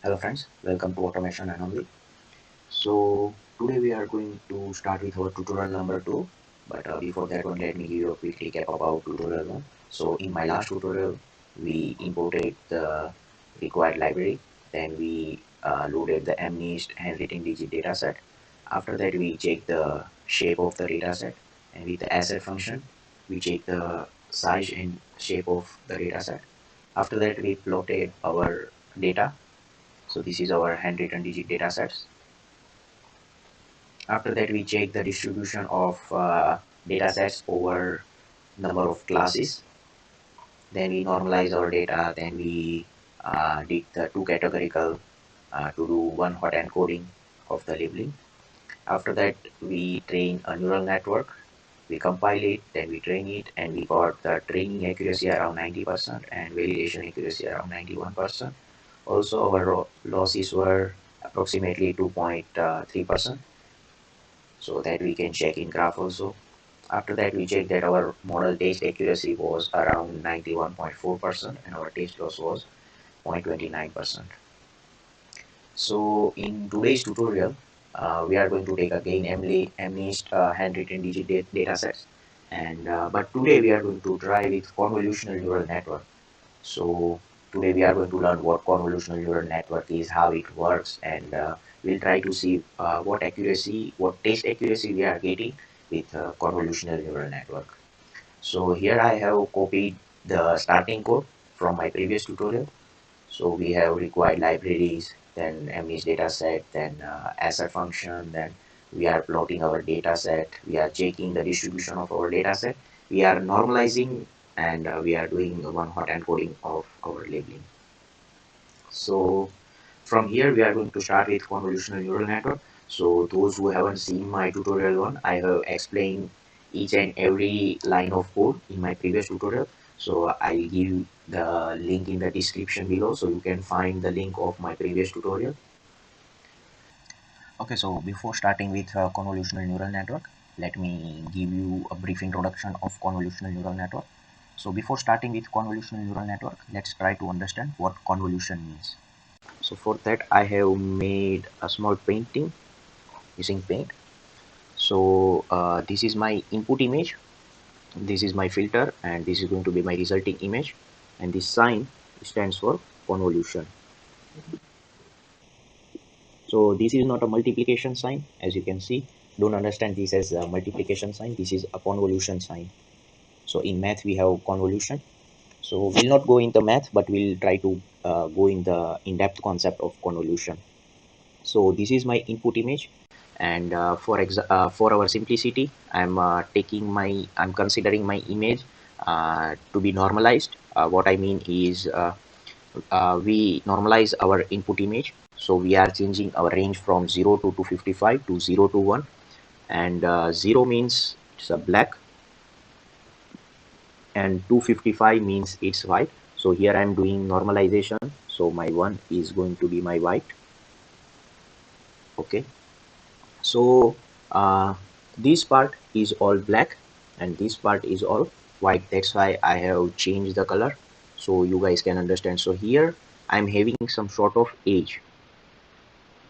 Hello friends, welcome to Automation Anomaly. So today we are going to start with our tutorial number 2, but before that one let me give you a quick recap about tutorial 1. So in my last tutorial we imported the required library, then we loaded the MNIST handwritten digit dataset. After that we check the shape of the dataset, and with the asset function we check the size and shape of the dataset. After that we plotted our data, so this is our handwritten digit data sets. After that, we check the distribution of data sets over number of classes. Then we normalize our data. Then we did the two categorical to do one hot encoding of the labeling. After that, we train a neural network. We compile it, then we train it, and we got the training accuracy around 90% and validation accuracy around 91%. Also, our losses were approximately 2.3%, so that we can check in graph also. After that, we check that our model test accuracy was around 91.4% and our test loss was 0.29%. So in today's tutorial, we are going to take again MNIST handwritten digit data sets, and but today we are going to try with convolutional neural network. So today we are going to learn what convolutional neural network is, how it works, and we'll try to see what test accuracy we are getting with convolutional neural network. So here I have copied the starting code from my previous tutorial. So we have required libraries, then MNIST dataset, then asset function, then we are plotting our dataset, we are checking the distribution of our dataset, we are normalizing, and we are doing one hot encoding of our labeling. So from here we are going to start with convolutional neural network. So those who haven't seen my tutorial one, I have explained each and every line of code in my previous tutorial. So I'll give the link in the description below, so you can find the link of my previous tutorial. Okay, so before starting with convolutional neural network, let me give you a brief introduction of convolutional neural network. So before starting with convolutional neural network, let's try to understand what convolution means. So for that I have made a small painting using paint. So this is my input image, this is my filter, and this is going to be my resulting image, and this sign stands for convolution. So this is not a multiplication sign, as you can see. Don't understand this as a multiplication sign, this is a convolution sign. So in math we have convolution. So we'll not go into math, but we'll try to go in the in-depth concept of convolution. So this is my input image, and for our simplicity, I'm considering my image to be normalized. What I mean is we normalize our input image, so we are changing our range from 0 to 255 to 0 to 1, and 0 means it's a black and 255 means it's white. So here I'm doing normalization, so my 1 is going to be my white. Okay, so this part is all black and this part is all white, that's why I have changed the color so you guys can understand. So here I'm having some sort of edge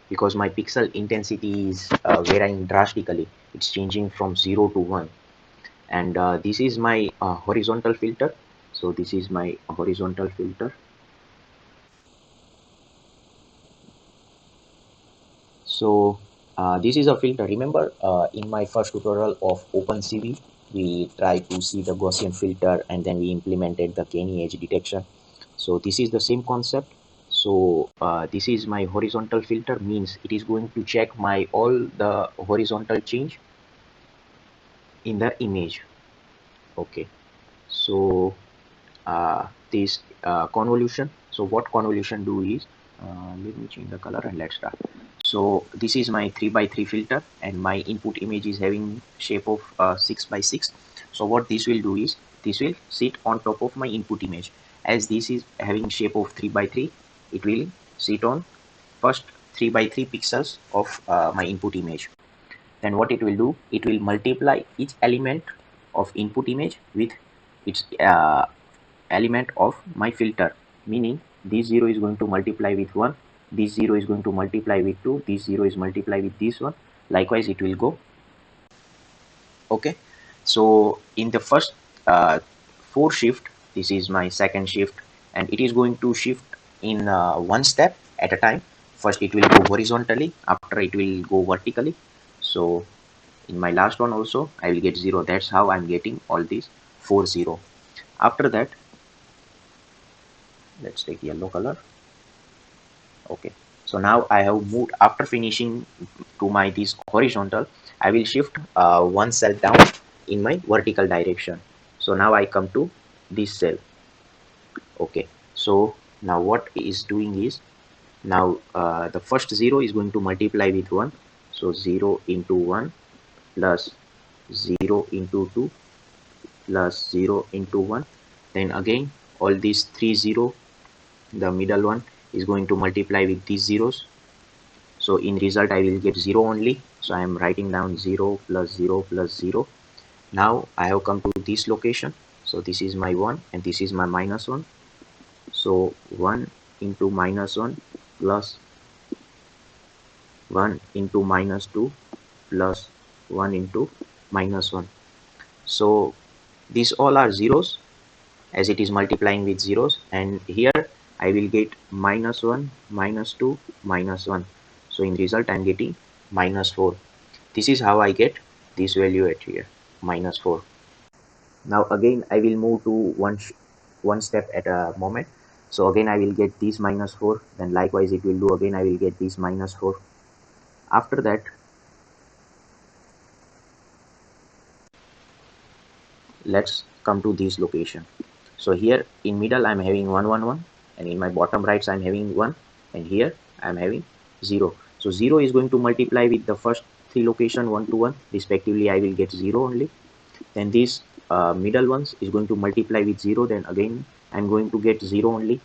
because my pixel intensity is varying drastically, it's changing from 0 to 1, and this is my horizontal filter. So this is my horizontal filter. So this is a filter. Remember in my first tutorial of OpenCV, we tried to see the Gaussian filter and then we implemented the Kenny edge detection. So this is the same concept. So this is my horizontal filter, means it is going to check my all the horizontal change in the image. Okay, so this convolution. So what convolution do is, let me change the color and let's start. So this is my 3 by 3 filter and my input image is having shape of 6 by 6. So what this will do is, this will sit on top of my input image. As this is having shape of 3 by 3, it will sit on first 3 by 3 pixels of my input image. Then what it will do, it will multiply each element of input image with its element of my filter, meaning this 0 is going to multiply with 1, this 0 is going to multiply with 2, this 0 is multiply with this one, likewise it will go. Okay, so in the first 4 shift, this is my second shift, and it is going to shift in one step at a time. First it will go horizontally, after it will go vertically. So in my last one also I will get 0. That's how I'm getting all these 4 0. After that, let's take yellow color. Okay, so now I have moved. After finishing to my this horizontal, I will shift one cell down in my vertical direction. So now I come to this cell. Okay, so now what is doing is, now the first 0 is going to multiply with 1. So 0 into 1 plus 0 into 2 plus 0 into 1. Then again all these 3 0, the middle one is going to multiply with these zeros. So in result I will get 0 only. So I am writing down 0 plus 0 plus 0. Now I have come to this location. So this is my 1 and this is my minus 1. So 1 into minus 1 plus 1 into minus 2 plus 1 into minus 1. So these all are zeros, as it is multiplying with zeros, and here I will get minus 1, minus 2, minus 1. So in result I am getting minus 4. This is how I get this value at here, minus 4. Now again I will move to one step at a moment. So again I will get this minus 4, then likewise it will do, again I will get this minus 4. After that, let's come to this location. So here in middle I'm having 1 1 1, and in my bottom rights I'm having 1, and here I'm having 0. So 0 is going to multiply with the first 3 location 1 to 1 respectively, I will get 0 only. Then these middle ones is going to multiply with 0, then again I'm going to get 0 only,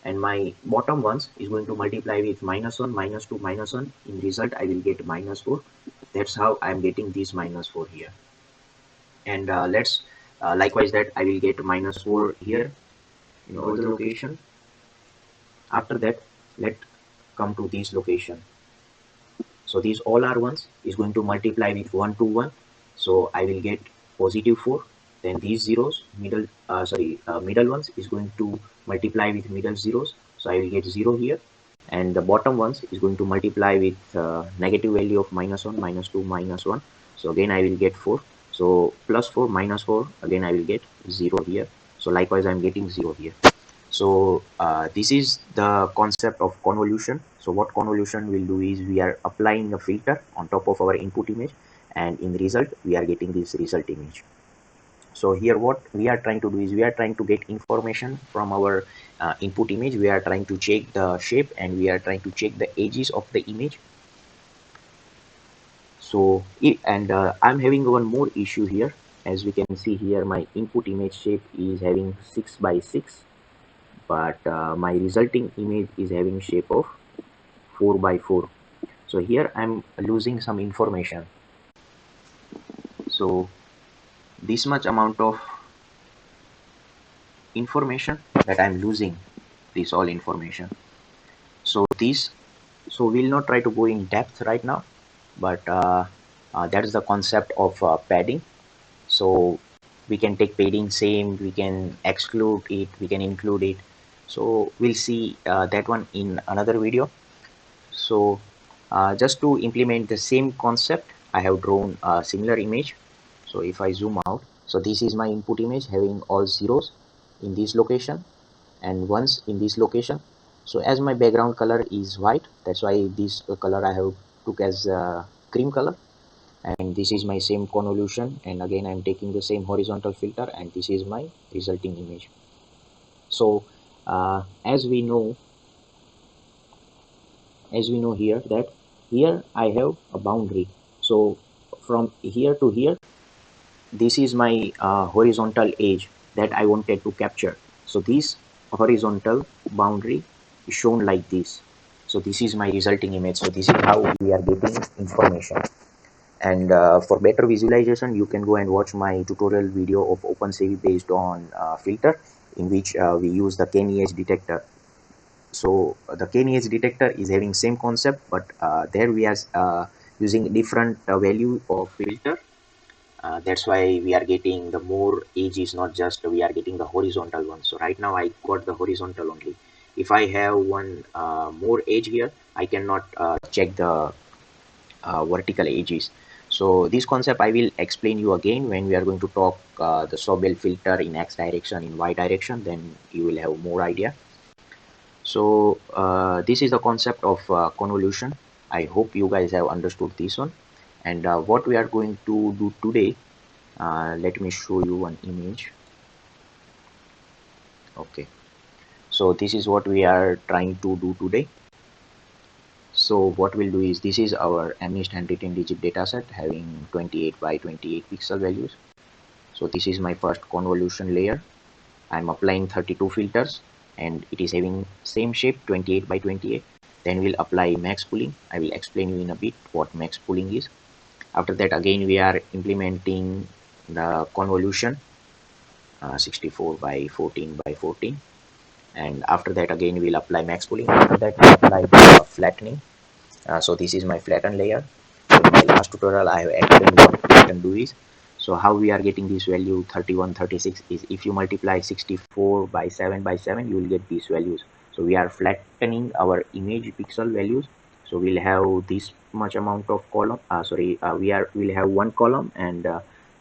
and my bottom ones is going to multiply with minus 1, minus 2, minus 1. In result I will get minus 4. That's how I'm getting this minus 4 here. And let's likewise that I will get minus 4 here in all the location. After that, let come to this location. So these all are ones is going to multiply with 1 to 1. So I will get positive 4. Then these zeros, middle ones is going to multiply with middle zeros. So I will get 0 here. And the bottom ones is going to multiply with negative value of minus 1, minus 2, minus 1. So again I will get 4. So plus 4 minus 4, again I will get 0 here. So likewise I am getting 0 here. So this is the concept of convolution. So what convolution will do is, we are applying a filter on top of our input image, and in result we are getting this result image. So here what we are trying to do is, we are trying to get information from our input image. We are trying to check the shape, and we are trying to check the edges of the image. So I'm having one more issue here. As we can see here, my input image shape is having 6 by 6, but my resulting image is having shape of 4 by 4. So here I'm losing some information. So this much amount of information that I'm losing, this all information. So we'll not try to go in depth right now, but that is the concept of padding. So we can take padding same, we can exclude it, we can include it. So we'll see that one in another video. So just to implement the same concept, I have drawn a similar image. So if I zoom out, so this is my input image having all zeros in this location and ones in this location. So as my background color is white, that's why this color I have took as cream color. And this is my same convolution, and again I'm taking the same horizontal filter, and this is my resulting image. So as we know here, that here I have a boundary. So from here to here, this is my horizontal edge that I wanted to capture. So this horizontal boundary is shown like this. So this is my resulting image. So this is how we are getting information. And for better visualization, you can go and watch my tutorial video of OpenCV based on filter, in which we use the KNES detector. So the k-nearest detector is having same concept, but there we are using different value of filter. That's why we are getting the more edges, not just we are getting the horizontal one. So right now I got the horizontal only. If I have one more edge here, I cannot check the vertical edges. So this concept I will explain you again when we are going to talk the Sobel filter in x direction, in y direction, then you will have more idea. So this is the concept of convolution. I hope you guys have understood this one. And what we are going to do today, let me show you one image. Okay, so this is what we are trying to do today. So what we'll do is, this is our MNIST handwritten digit dataset having 28 by 28 pixel values. So this is my first convolution layer. I'm applying 32 filters and it is having same shape, 28 by 28. Then we'll apply max pooling. I will explain you in a bit what max pooling is. After that, again we are implementing the convolution, 64 by 14 by 14. And after that, again we'll apply max pooling. After that, we'll apply the flattening. So this is my flatten layer. So in my last tutorial I have explained what flatten do is. So how we are getting this value 31, 36 is, if you multiply 64 by 7 by 7, you will get these values. So we are flattening our image pixel values. So we'll have this much amount of column, we'll have one column and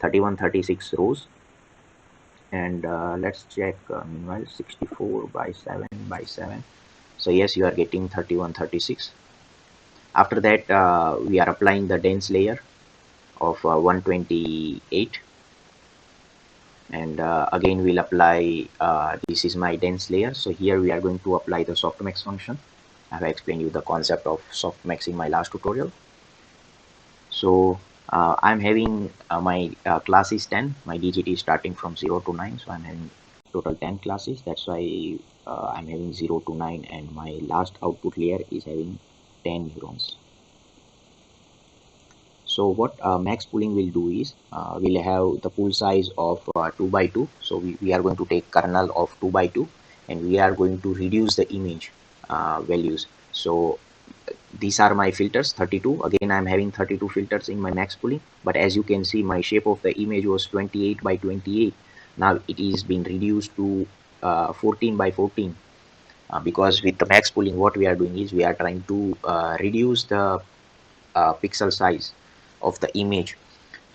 31, 36 rows. And let's check, meanwhile 64 by 7 by 7. So yes, you are getting 31, 36. After that, we are applying the dense layer of 128. And again we'll apply, this is my dense layer. So here we are going to apply the softmax function. I have explained you the concept of softmax in my last tutorial. So I'm having my class is 10. My digit is starting from 0 to 9. So I'm having total 10 classes. That's why I'm having 0 to 9, and my last output layer is having 10 neurons. So what max pooling will do is, we'll have the pool size of 2 by 2. So we are going to take kernel of 2 by 2 and we are going to reduce the image values. So these are my filters, 32. Again, I'm having 32 filters in my max pooling, but as you can see, my shape of the image was 28 by 28. Now it is being reduced to 14 by 14. Because with the max pooling, what we are doing is we are trying to reduce the pixel size of the image,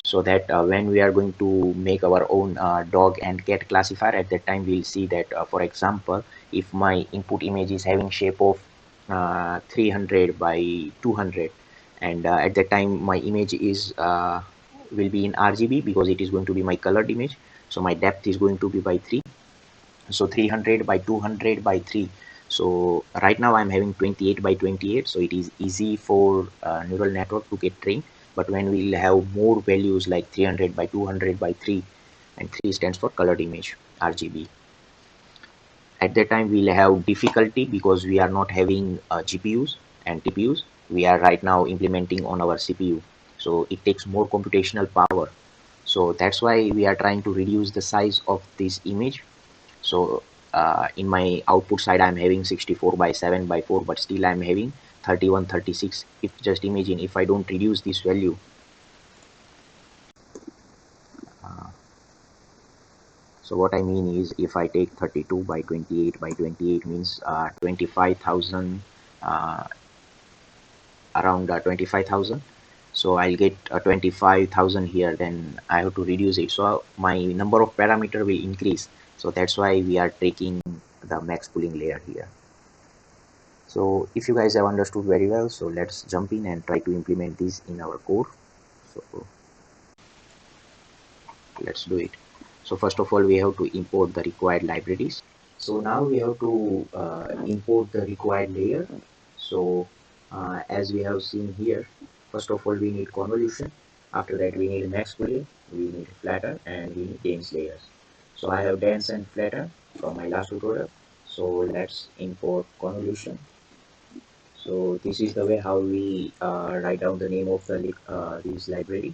so that when we are going to make our own dog and cat classifier, at that time we'll see that, for example, if my input image is having shape of 300 by 200, and at that time my image is will be in RGB, because it is going to be my colored image. So my depth is going to be by 3. So 300 by 200 by 3. So right now I'm having 28 by 28, so it is easy for neural network to get trained. But when we'll have more values like 300 by 200 by 3, and 3 stands for colored image, RGB, at that time we'll have difficulty, because we are not having GPUs and TPUs. We are right now implementing on our CPU, so it takes more computational power. So that's why we are trying to reduce the size of this image. So in my output side I'm having 64 by 7 by 4, but still I'm having 31, 36. If just imagine if I don't reduce this value, uh, so what I mean is, if I take 32 by 28 by 28 means 25,000, uh, around 25,000. So I'll get 25,000 here, then I have to reduce it, so my number of parameter will increase. So that's why we are taking the max pooling layer here. So if you guys have understood very well, so let's jump in and try to implement this in our code. So let's do it. So first of all, we have to import the required libraries. So now we have to import the required layer. So as we have seen here, first of all we need convolution. After that we need max pooling, we need flatten, and we need dense layers. So I have dense and flatten from my last tutorial. So let's import convolution. So this is the way how we write down the name of the this library.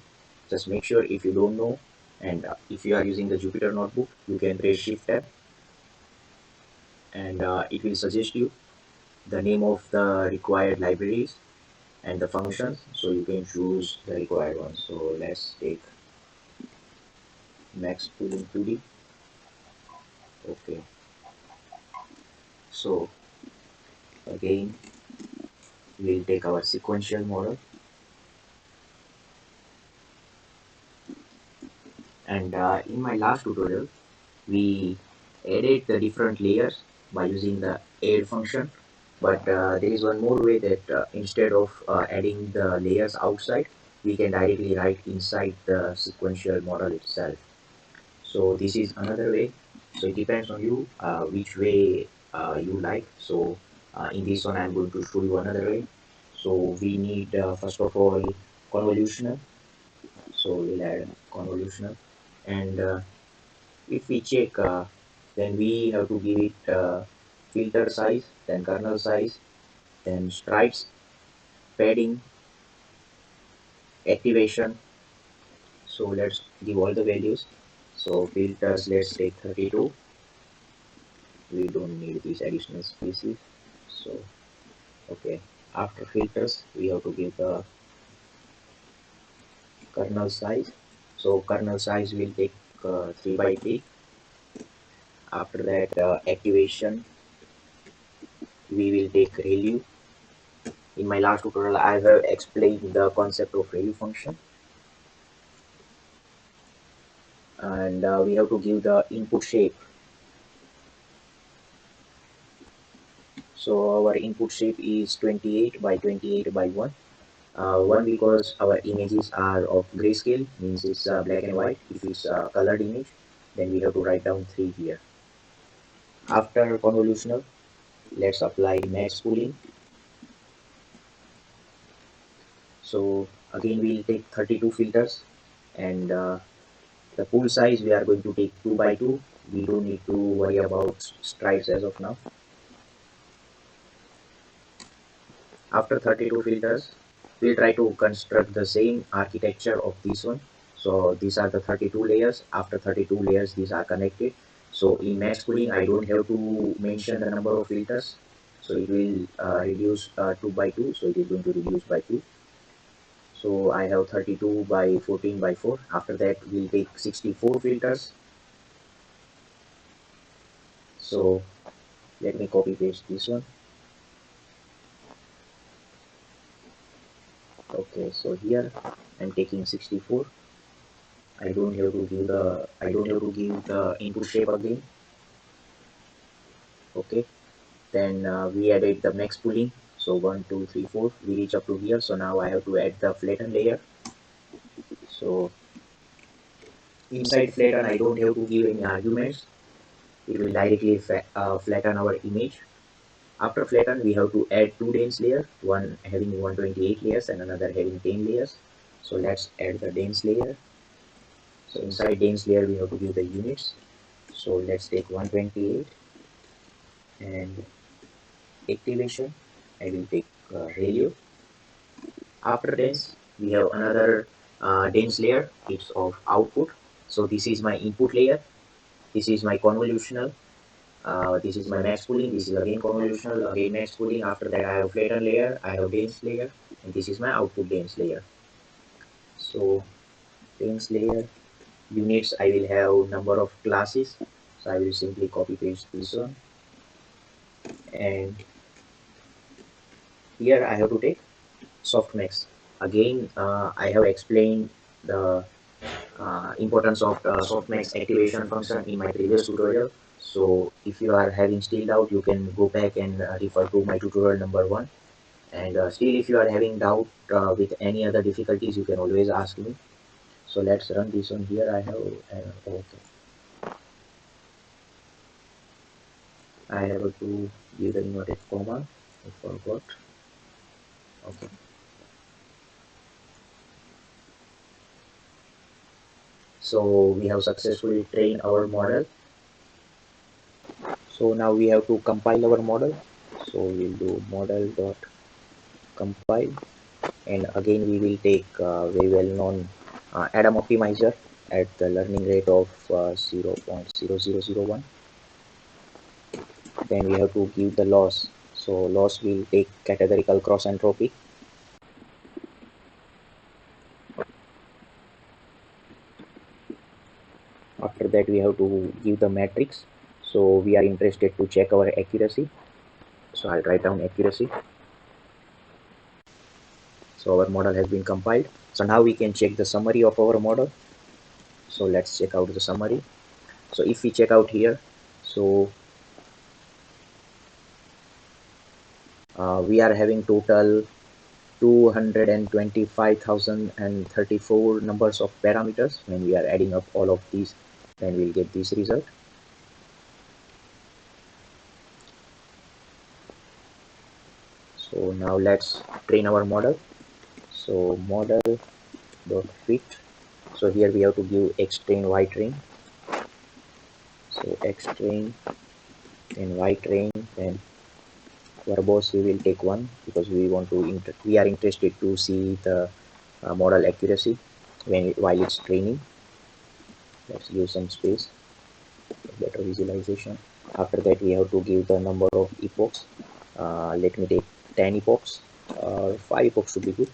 Just make sure, if you don't know, and if you are using the Jupyter notebook, you can press Shift tab, and it will suggest you. the name of the required libraries and the functions, so you can choose the required one. So let's take max pooling 2D. Okay, so again we'll take our sequential model, and in my last tutorial we added the different layers by using the add function, but there is one more way that instead of adding the layers outside, we can directly write inside the sequential model itself. So this is another way. So it depends on you which way you like. So in this one I'm going to show you another way. So we need first of all convolutional. So we'll add convolutional, and if we check, then we have to give it filter size, then kernel size, then stripes, padding, activation. So let's give all the values. So filters, let's take 32. We don't need these additional spaces. So okay, after filters we have to give the kernel size. So kernel size will take 3 by 3. After that activation we will take ReLU. In my last tutorial I have explained the concept of ReLU function, and we have to give the input shape. So our input shape is 28 by 28 by 1. 1 because our images are of grayscale, means it's black and white. If it's a colored image, then we have to write down 3 here. After convolutional, let's apply max pooling. So again we'll take 32 filters, and the pool size we are going to take 2 by 2. We don't need to worry about stripes as of now. After 32 filters, we'll try to construct the same architecture of this one. So these are the 32 layers. After 32 layers, these are connected. So in max pooling, I don't have to mention the number of filters. So it will reduce 2 by 2. So it is going to reduce by 2. So I have 32 by 14 by 4. After that, we'll take 64 filters. So let me copy paste this one. Okay, so here I'm taking 64. I don't have to give the input shape again. Okay, then we added the max pooling. So 1 2 3 4 we reach up to here. So now I have to add the flatten layer. So inside flatten I don't have to give any arguments. It will directly flatten our image. After flatten we have to add two dense layers, one having 128 layers and another having 10 layers. So let's add the dense layer. So inside dense layer we have to give the units. So let's take 128, and activation I will take ReLU. After dense we have another dense layer, it's of output. So this is my input layer, this is my convolutional, this is my max pooling, this is again convolutional, again max pooling. After that I have flatten layer, I have dense layer, and this is my output dense layer. So dense layer units I will have number of classes, so I will simply copy paste this one, and here I have to take softmax. Again I have explained the importance of softmax activation function in my previous tutorial. So if you are having still doubt, you can go back and refer to my tutorial number 1. And still if you are having doubt with any other difficulties, you can always ask me. So let's run this one. Here okay, I have to give the inverted comma. I forgot. Okay, so we have successfully trained our model. So now we have to compile our model. So we'll do model dot compile, and again we will take very well known Adam optimizer at the learning rate of 0.0001. Then we have to give the loss. So loss will take categorical cross entropy. After that we have to give the matrix. So we are interested to check our accuracy. So I'll write down accuracy. So our model has been compiled. So now we can check the summary of our model. So let's check out the summary. So if we check out here, so we are having total 225,034 numbers of parameters. When we are adding up all of these, then we'll get this result. So now let's train our model. So model dot fit. So here we have to give x train y train. So x train and y train, then verbose we will take 1 because we are interested to see the model accuracy while it's training. Let's give some space for better visualization. After that we have to give the number of epochs. Let me take 10 epochs, 5 epochs should be good.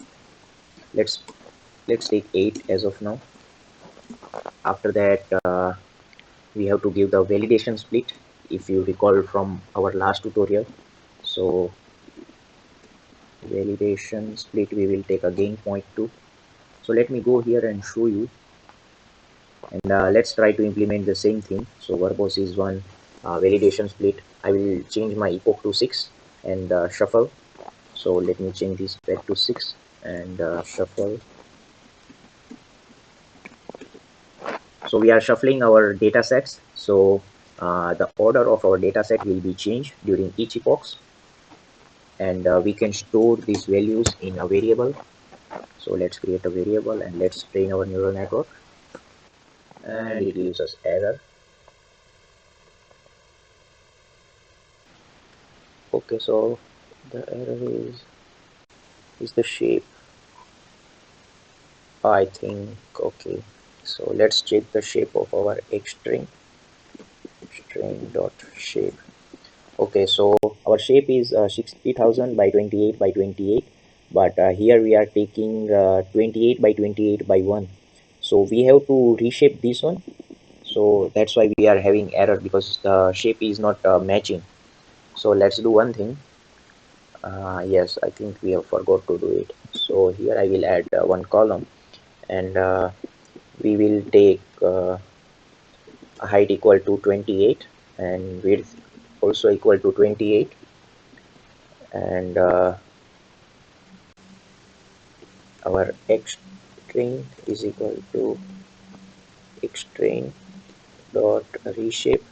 Let's take 8 as of now. After that we have to give the validation split, if you recall from our last tutorial. So validation split we will take again 0.2. So let me go here and show you, and let's try to implement the same thing. So verbose is 1, validation split I will change my epoch to 6 and shuffle. So let me change this back to 6 and shuffle. So we are shuffling our data sets. So the order of our data set will be changed during each epoch, and we can store these values in a variable. So let's create a variable and let's train our neural network, and it gives us error. Okay, so the error is the shape, I think. Okay, so let's check the shape of our x string dot shape. Okay, so our shape is 60,000 by 28 by 28, but here we are taking 28 by 28 by 1. So we have to reshape this one. So that's why we are having error, because the shape is not matching. So let's do one thing. Yes, I think we have forgot to do it. So here I will add one column, and we will take height equal to 28 and width also equal to 28, and our x train is equal to x train dot reshape.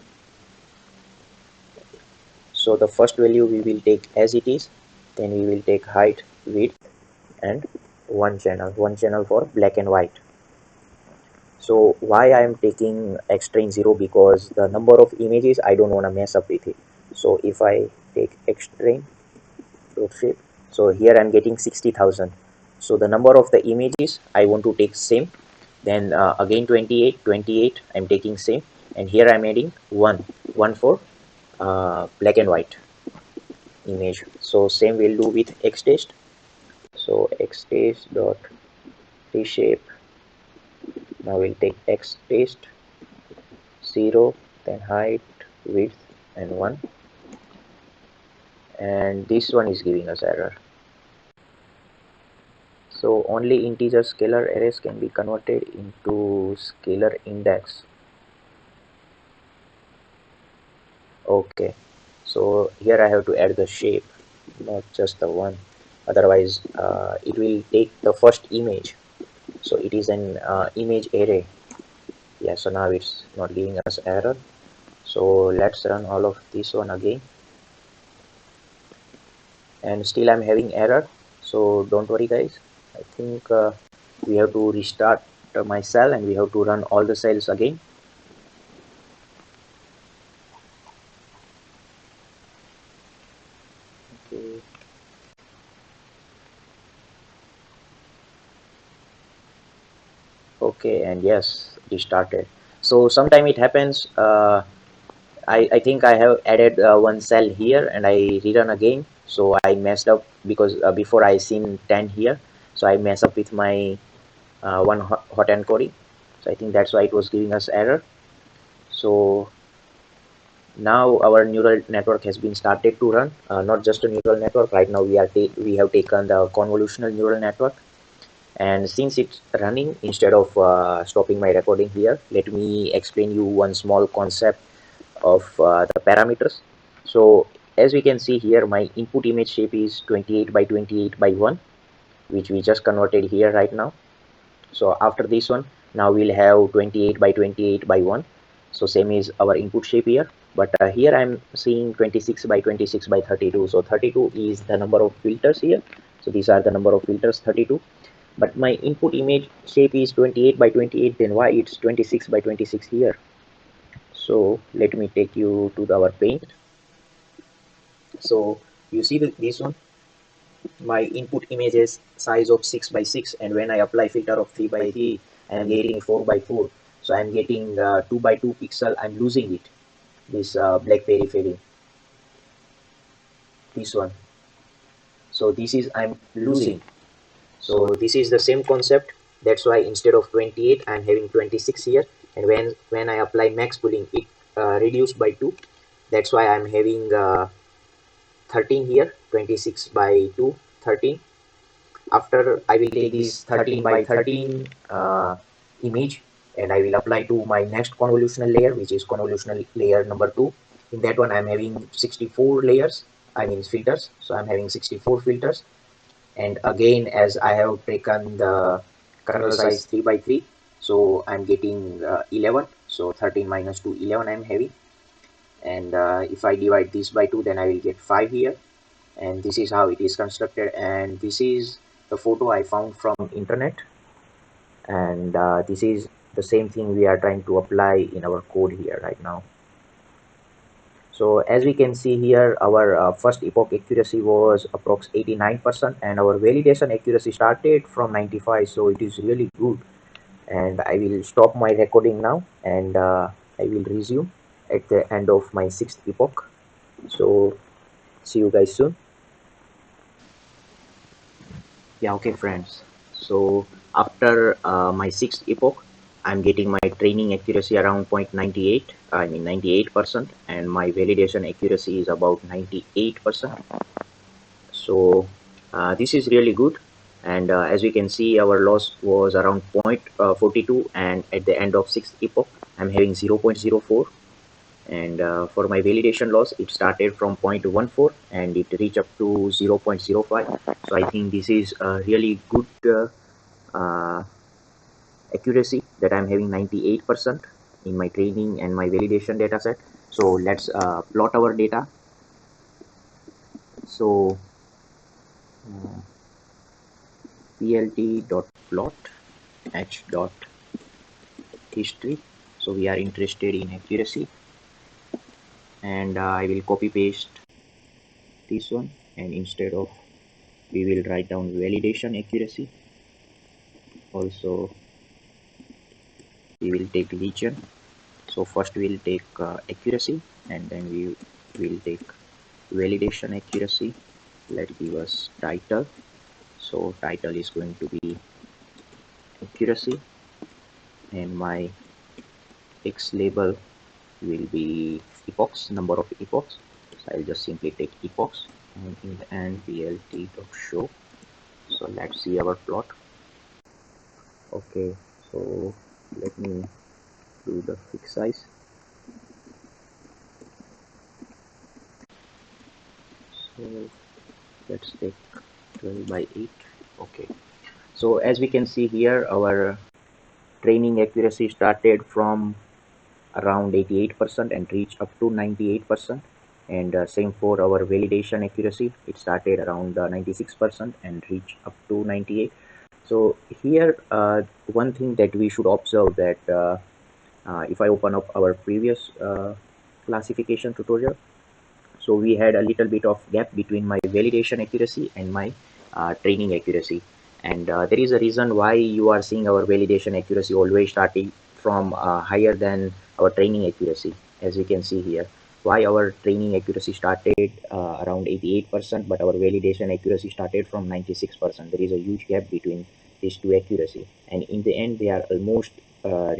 So the first value we will take as it is, then we will take height, width, and one channel for black and white. So why I am taking x train 0? Because the number of images I don't want to mess up with it. So if I take x train dot shape, so here I'm getting 60,000. So the number of the images I want to take same, then again 28 I'm taking same, and here I'm adding 1 for black and white image. So same we'll do with x test. So x test dot reshape. Now we'll take x test 0, then height, width, and 1, and this one is giving us error. So only integer scalar arrays can be converted into scalar index. Okay, so here I have to add the shape, not just the one. Otherwise it will take the first image. So it is an image array. Yeah, so now it's not giving us error. So let's run all of this one again, and still I'm having error. So don't worry guys, I think we have to restart my cell and we have to run all the cells again. Okay. Okay, and yes, restarted. So sometime it happens I think I have added one cell here and I rerun again. So I messed up because before I seen 10 here. So I messed up with my one hot encoding. So I think that's why it was giving us error. So now our neural network has been started to run. Not just a neural network. Right now we have taken the convolutional neural network. And since it's running, instead of stopping my recording here, let me explain you one small concept of the parameters. So as we can see here, my input image shape is 28 by 28 by 1, which we just converted here right now. So after this one, now we'll have 28 by 28 by 1. So same is our input shape here. But here I'm seeing 26 by 26 by 32. So 32 is the number of filters here. So these are the number of filters, 32. But my input image shape is 28 by 28. Then why it's 26 by 26 here? So let me take you to our paint. So you see this one, my input image is size of 6 by 6, and when I apply filter of 3 by 3, I am getting 4 by 4. So I am getting 2 by 2 pixel. I'm losing it. This black periphery, this one. So this is I'm losing. So this is the same concept. That's why instead of 28, I'm having 26 here. And when I apply max pooling, it reduced by 2. That's why I'm having 13 here, 26 by 2, 13. After I will take this 13 by 13 image and I will apply to my next convolutional layer, which is convolutional layer number 2. In that one, I'm having 64 layers, I mean filters. So I'm having 64 filters. And again, as I have taken the kernel size 3 by 3, so I'm getting 11. So 13 minus 2, 11 I'm having. And if I divide this by 2, then I will get 5 here. And this is how it is constructed, and this is the photo I found from internet, and this is the same thing we are trying to apply in our code here right now. So as we can see here, our first epoch accuracy was approx 89%, and our validation accuracy started from 95. So it is really good. And I will stop my recording now, and I will resume at the end of my sixth epoch. So see you guys soon. Yeah, okay, friends. So after my sixth epoch, I'm getting my training accuracy around 0.98, I mean 98%, and my validation accuracy is about 98%. So this is really good. And as we can see, our loss was around 0.42, and at the end of sixth epoch, I'm having 0.04. And for my validation loss, it started from 0.14 and it reached up to 0.05. So I think this is a really good uh, accuracy that I'm having 98% in my training and my validation data set. So let's plot our data. So uh, plt.plot h.history. So we are interested in accuracy, and I will copy paste this one, and instead of, we will write down validation accuracy. Also we will take region. So first we will take accuracy, and then we will take validation accuracy. Let's give us title. So title is going to be accuracy, and my X label will be epochs, number of epochs. So I'll just simply take epochs, and in the end plt.show. So let's see our plot. Okay, so let me do the fixed size. So let's take 12 by 8. Okay, so as we can see here, our training accuracy started from around 88% and reached up to 98%. And same for our validation accuracy, it started around 96% and reached up to 98. So here one thing that we should observe, that if I open up our previous classification tutorial, so we had a little bit of gap between my validation accuracy and my training accuracy. And there is a reason why you are seeing our validation accuracy always starting from higher than our training accuracy. as we can see here. Why our training accuracy started around 88%, but our validation accuracy started from 96%. There is a huge gap between these two accuracy, and in the end they are almost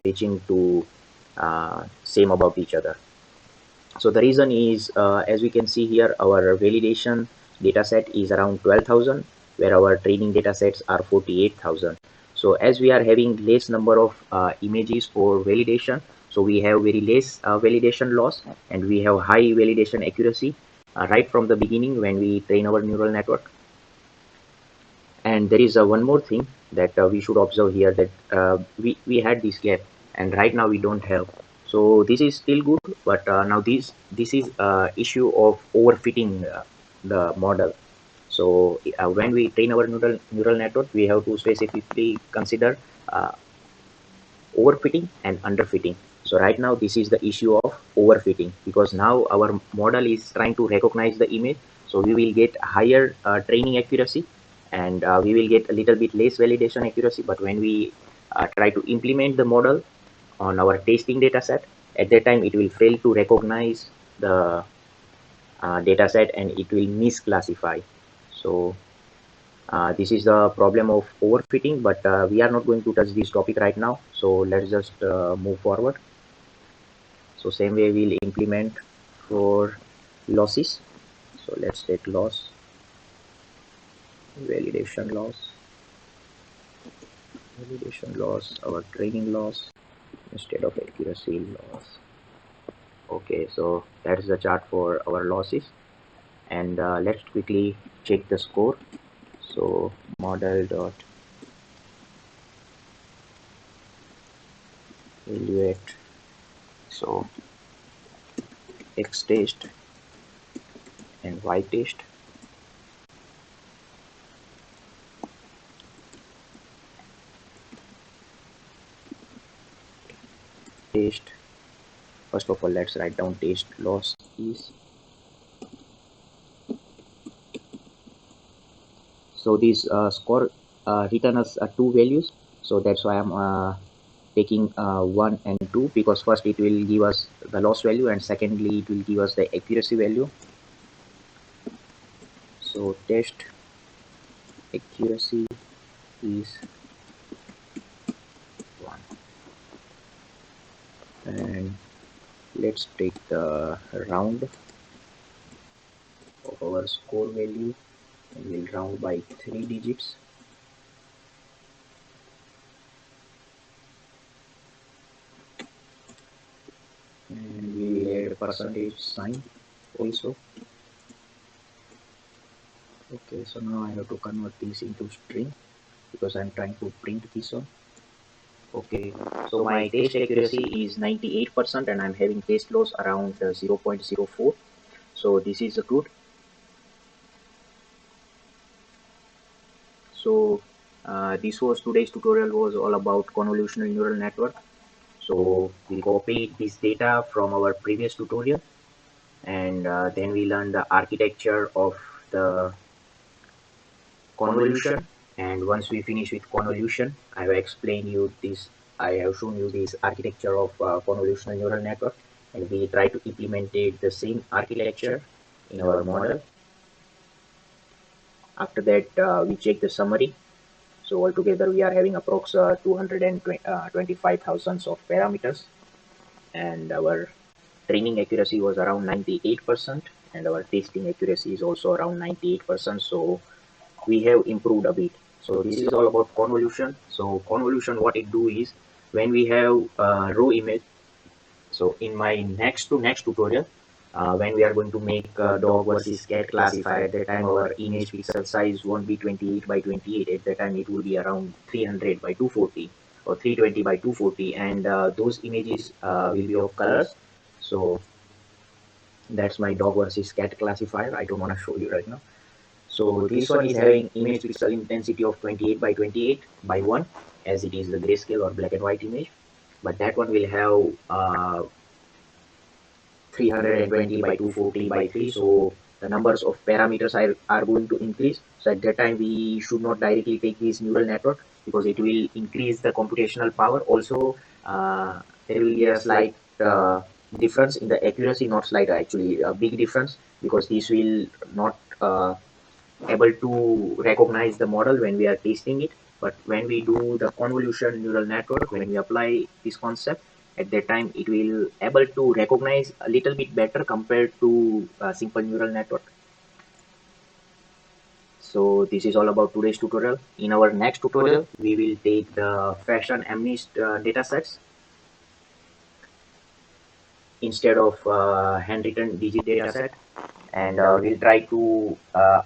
reaching to same about each other. So the reason is, as we can see here, our validation dataset is around 12,000, where our training datasets are 48,000. So as we are having less number of images for validation, so we have very less validation loss, and we have high validation accuracy right from the beginning when we train our neural network. And there is one more thing that we should observe here, that we had this gap, and right now we don't have. So this is still good, but now this is issue of overfitting the model. So when we train our neural network, we have to specifically consider overfitting and underfitting. So right now this is the issue of overfitting, because now our model is trying to recognize the image, so we will get higher training accuracy, and we will get a little bit less validation accuracy. But when we try to implement the model on our testing data set, at that time it will fail to recognize the data set, and it will misclassify. So this is the problem of overfitting, but we are not going to touch this topic right now. So let's just move forward. So same way we'll implement for losses. So let's take loss, validation loss, our training loss instead of accuracy loss. Okay, so that's the chart for our losses, and let's quickly check the score. So model dot evaluate, so x test and y test. Test, first of all let's write down test loss is, so this score return us two values, so that's why I'm taking 1 and 2, because first it will give us the loss value, and secondly it will give us the accuracy value. So test accuracy is 1, and let's take the round of our score value, and we'll round by 3 digits. And we will add a percentage sign also. Okay, so now I have to convert this into string, because I'm trying to print this one. Okay, so my test accuracy is 98%, and I'm having test loss around 0.04. So this is good. So this was today's tutorial, was all about convolutional neural network. So we copied this data from our previous tutorial, and then we learned the architecture of the convolution. And once we finish with convolution, I have explained you this, I have shown you this architecture of convolutional neural network, and we try to implement the same architecture in our model. After that we check the summary. So altogether we are having approx 225,000 of parameters, and our training accuracy was around 98%, and our testing accuracy is also around 98%. So we have improved a bit. So this is all about convolution. So convolution, what it do is, when we have a raw image, so in my next tutorial, when we are going to make dog versus cat classifier, at that time our image pixel size won't be 28 by 28. At that time it will be around 300 by 240 or 320 by 240, and those images will be of colors. So that's my dog versus cat classifier. I don't want to show you right now. So this one is having image pixel intensity of 28 by 28 by 1, as it is the grayscale or black and white image. But that one will have 320 by 240 by 3. So the numbers of parameters are going to increase. So at that time we should not directly take this neural network, because it will increase the computational power. Also there will be a slight difference in the accuracy, not slight, actually a big difference, because this will not able to recognize the model when we are testing it. But when we do the convolution neural network, when we apply this concept, at that time it will able to recognize a little bit better compared to a simple neural network. So this is all about today's tutorial. In our next tutorial, we will take the fashion MNIST datasets instead of handwritten digit dataset, and we'll try to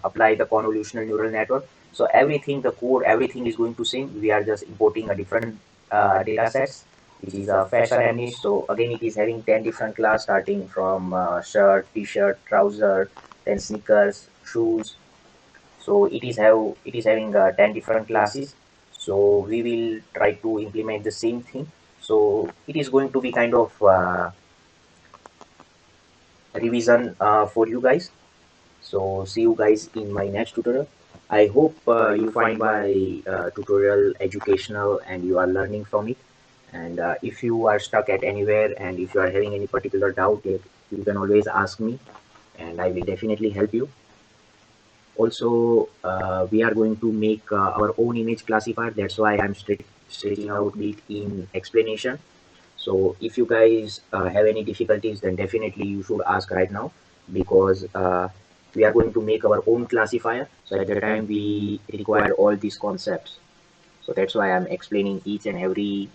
apply the convolutional neural network. So everything, the code, everything is going to same. We are just importing a different data sets, which is a fashion MNIST. So again, it is having 10 different class, starting from shirt, t-shirt, trouser, then sneakers, shoes. So it is having 10 different classes. So we will try to implement the same thing. So it is going to be kind of revision for you guys. So see you guys in my next tutorial. I hope you find my tutorial educational and you are learning from it. And if you are stuck at anywhere and if you are having any particular doubt, you can always ask me and I will definitely help you. Also, we are going to make our own image classifier. That's why I'm stretching out it in explanation. So if you guys have any difficulties, then definitely you should ask right now, because we are going to make our own classifier. So at the time we require all these concepts. So that's why I'm explaining each and every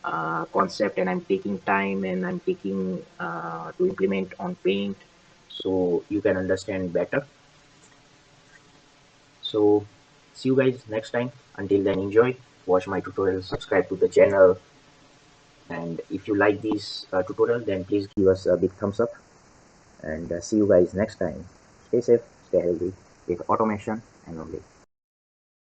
concept, and I'm taking time and I'm taking to implement on paint so you can understand better. So see you guys next time. Until then, enjoy, watch my tutorial, subscribe to the channel, and if you like this tutorial, then please give us a big thumbs up, and see you guys next time. Stay safe, stay healthy with automation and only.